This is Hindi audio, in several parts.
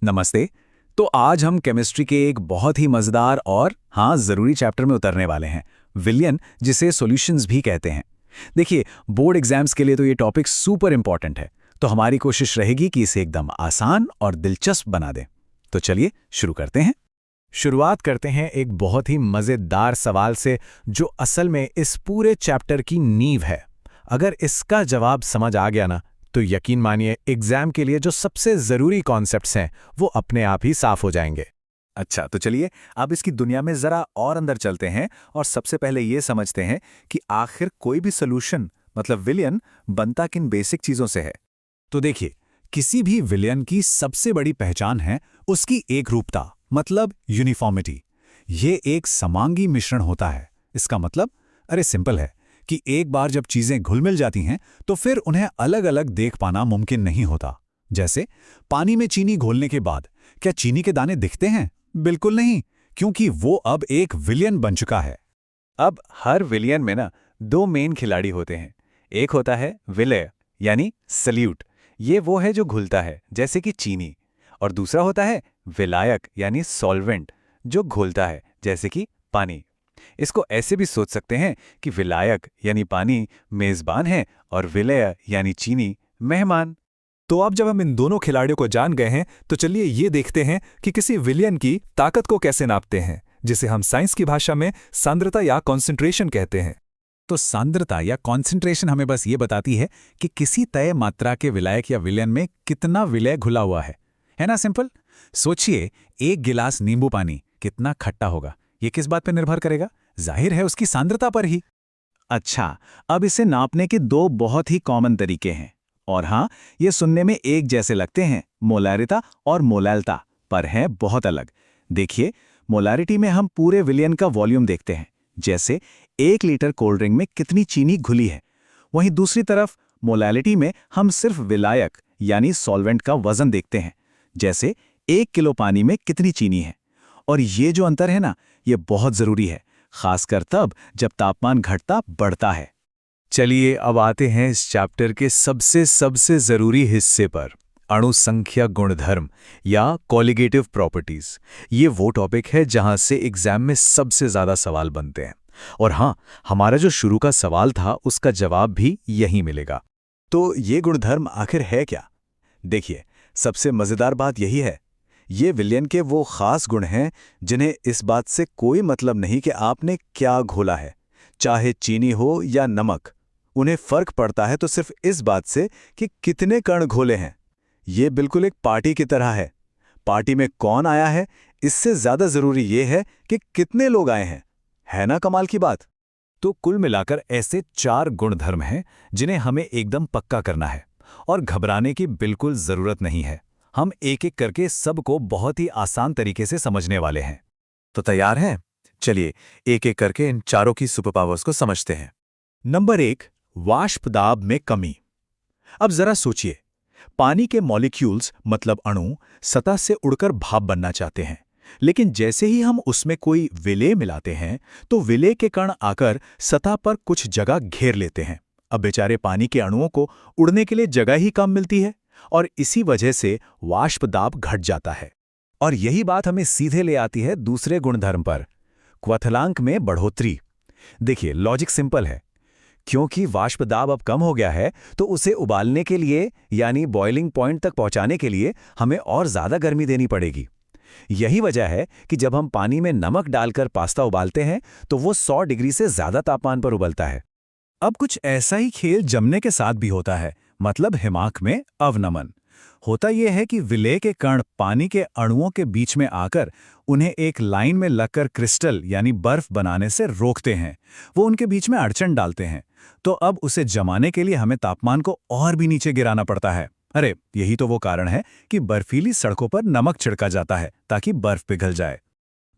नमस्ते। तो आज हम केमिस्ट्री के एक बहुत ही मज़ेदार और ज़रूरी चैप्टर में उतरने वाले हैं, विलयन, जिसे सॉल्यूशंस भी कहते हैं। देखिए, बोर्ड एग्जाम्स के लिए तो ये टॉपिक सुपर इम्पॉर्टेंट है, तो हमारी कोशिश रहेगी कि इसे एकदम आसान और दिलचस्प बना दें। तो चलिए शुरू करते हैं। शुरुआत करते हैं एक बहुत ही मज़ेदार सवाल से, जो असल में इस पूरे चैप्टर की नींव है। अगर इसका जवाब समझ आ गया ना, तो यकीन मानिए एग्जाम के लिए जो सबसे ज़रूरी कॉन्सेप्ट्स हैं वो अपने आप ही साफ हो जाएंगे। अच्छा, तो चलिए अब इसकी दुनिया में ज़रा और अंदर चलते हैं और सबसे पहले ये समझते हैं कि आखिर कोई भी सोल्यूशन मतलब विलयन बनता किन बेसिक चीज़ों से है। तो देखिए, किसी भी विलयन की सबसे बड़ी पहचान है उसकी एकरूपता, मतलब यूनिफॉर्मिटी। ये एक समांगी मिश्रण होता है। इसका मतलब अरे सिंपल है कि एक बार जब चीजें घुल मिल जाती हैं तो फिर उन्हें अलग अलग देख पाना मुमकिन नहीं होता। जैसे पानी में चीनी घोलने के बाद क्या चीनी के दाने दिखते हैं? बिल्कुल नहीं, क्योंकि वो अब एक विलयन बन चुका है। अब हर विलयन में ना दो मेन खिलाड़ी होते हैं। एक होता है विलय यानी सल्यूट, ये वो है जो घुलता है जैसे कि चीनी। और दूसरा होता है विलायक यानी सॉल्वेंट, जो घोलता है जैसे कि पानी। इसको ऐसे भी सोच सकते हैं कि विलायक यानी पानी मेजबान है और विलय यानी चीनी मेहमान। तो अब जब हम इन दोनों खिलाड़ियों को जान गए हैं, तो चलिए ये देखते हैं कि किसी विलयन की ताकत को कैसे नापते हैं, जिसे हम साइंस की भाषा में सांद्रता या कॉन्सेंट्रेशन कहते हैं। तो सांद्रता या कॉन्सेंट्रेशन हमें बस ये बताती है कि किसी तय मात्रा के विलायक या विलयन में कितना विलय घुला हुआ है ना सिंपल। सोचिए, एक गिलास नींबू पानी कितना खट्टा होगा, ये किस बात पर निर्भर करेगा? जाहिर है उसकी सांद्रता पर ही। अच्छा, अब इसे नापने के दो बहुत ही कॉमन तरीके हैं, और ये सुनने में एक जैसे लगते हैं, मोलैरिता और मोलैल्टा, पर हैं बहुत अलग। देखिए, मोलैरिटी में हम पूरे विलयन का वॉल्यूम देखते हैं, जैसे 1 लीटर कोल्ड ड्रिंक में कितनी चीनी घुली है। वहीं दूसरी तरफ मोलैलिटी में हम सिर्फ विलायक यानी सॉल्वेंट का वजन देखते हैं, जैसे 1 किलो पानी में कितनी चीनी है। और ये जो अंतर है ना, ये बहुत ज़रूरी है, खासकर तब जब तापमान घटता बढ़ता है। चलिए अब आते हैं इस चैप्टर के सबसे ज़रूरी हिस्से पर, अणु संख्या गुणधर्म या कॉलिगेटिव प्रॉपर्टीज। ये वो टॉपिक है जहां से एग्जाम में सबसे ज़्यादा सवाल बनते हैं। और हमारा जो शुरू का सवाल था उसका जवाब भी यही मिलेगा। तो ये गुणधर्म आखिर है क्या? देखिए, सबसे मज़ेदार बात यही है, ये विलयन के वो खास गुण हैं जिन्हें इस बात से कोई मतलब नहीं कि आपने क्या घोला है, चाहे चीनी हो या नमक। उन्हें फर्क पड़ता है तो सिर्फ इस बात से कि कितने कण घोले हैं। ये बिल्कुल एक पार्टी की तरह है। पार्टी में कौन आया है, इससे ज्यादा जरूरी ये है कि कितने लोग आए हैं। है ना कमाल की बात? तो कुल मिलाकर ऐसे 4 गुणधर्म हैं जिन्हें हमें एकदम पक्का करना है, और घबराने की बिल्कुल जरूरत नहीं है। हम एक एक करके सबको बहुत ही आसान तरीके से समझने वाले हैं। तो तैयार हैं? चलिए एक एक करके इन चारों की सुपर पावर्स को समझते हैं। नंबर 1, वाष्प दाब में कमी। अब जरा सोचिए, पानी के मॉलिक्यूल्स मतलब अणु सतह से उड़कर भाप बनना चाहते हैं, लेकिन जैसे ही हम उसमें कोई विलेय मिलाते हैं तो विलेय के कण आकर सतह पर कुछ जगह घेर लेते हैं। अब बेचारे पानी के अणुओं को उड़ने के लिए जगह ही कम मिलती है, और इसी वजह से वाष्प दाब घट जाता है। और यही बात हमें सीधे ले आती है दूसरे गुणधर्म पर, क्वथनांक में बढ़ोतरी। देखिए, लॉजिक सिंपल है, क्योंकि वाष्प दाब अब कम हो गया है तो उसे उबालने के लिए यानी बॉइलिंग पॉइंट तक पहुंचाने के लिए हमें और ज्यादा गर्मी देनी पड़ेगी। यही वजह है कि जब हम पानी में नमक डालकर पास्ता उबालते हैं तो वो 100 डिग्री से ज्यादा तापमान पर उबलता है। अब कुछ ऐसा ही खेल जमने के साथ भी होता है, मतलब हिमांक में अवनमन। होता यह है कि विलेय के कण पानी के अणुओं के बीच में आकर उन्हें एक लाइन में लगकर क्रिस्टल यानी बर्फ बनाने से रोकते हैं। वो उनके बीच में अड़चन डालते हैं। तो अब उसे जमाने के लिए हमें तापमान को और भी नीचे गिराना पड़ता है। अरे यही तो वो कारण है कि बर्फीली सड़कों पर नमक छिड़का जाता है ताकि बर्फ पिघल जाए।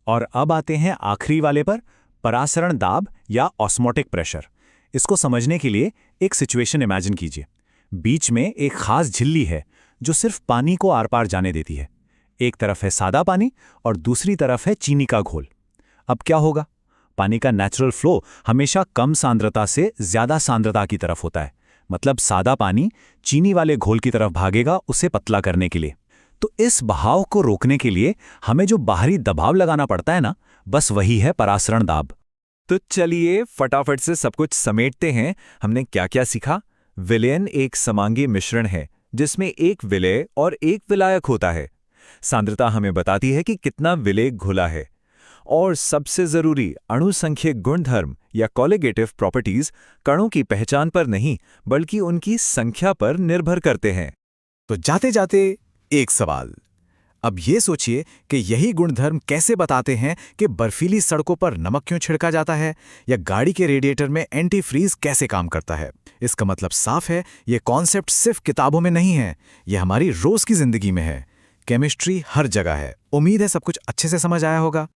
और अब आते हैं आखिरी वाले पर, परासरण दाब या ऑस्मोटिक प्रेशर। इसको समझने के लिए एक सिचुएशन इमेजिन कीजिए। बीच में एक खास झिल्ली है जो सिर्फ पानी को आर पार जाने देती है। एक तरफ है सादा पानी और दूसरी तरफ है चीनी का घोल। अब क्या होगा? पानी का नेचुरल फ्लो हमेशा कम सांद्रता से ज्यादा सांद्रता की तरफ होता है। मतलब सादा पानी चीनी वाले घोल की तरफ भागेगा उसे पतला करने के लिए। तो इस बहाव को रोकने के लिए हमें जो बाहरी दबाव लगाना पड़ता है ना, बस वही है परासरण दाब। तो चलिए फटाफट से सब कुछ समेटते हैं। हमने क्या क्या सीखा? विलयन एक समांगी मिश्रण है जिसमें एक विलेय और एक विलायक होता है। सांद्रता हमें बताती है कि कितना विलेय घुला है। और सबसे जरूरी अणुसंख्यिक गुणधर्म या कॉलिगेटिव प्रॉपर्टीज कणों की पहचान पर नहीं बल्कि उनकी संख्या पर निर्भर करते हैं। तो जाते जाते एक सवाल। अब ये सोचिए कि यही गुणधर्म कैसे बताते हैं कि बर्फीली सड़कों पर नमक क्यों छिड़का जाता है, या गाड़ी के रेडिएटर में एंटी फ्रीज कैसे काम करता है। इसका मतलब साफ है, ये कॉन्सेप्ट सिर्फ किताबों में नहीं है, ये हमारी रोज की जिंदगी में है। केमिस्ट्री हर जगह है। उम्मीद है सब कुछ अच्छे से समझ आया होगा।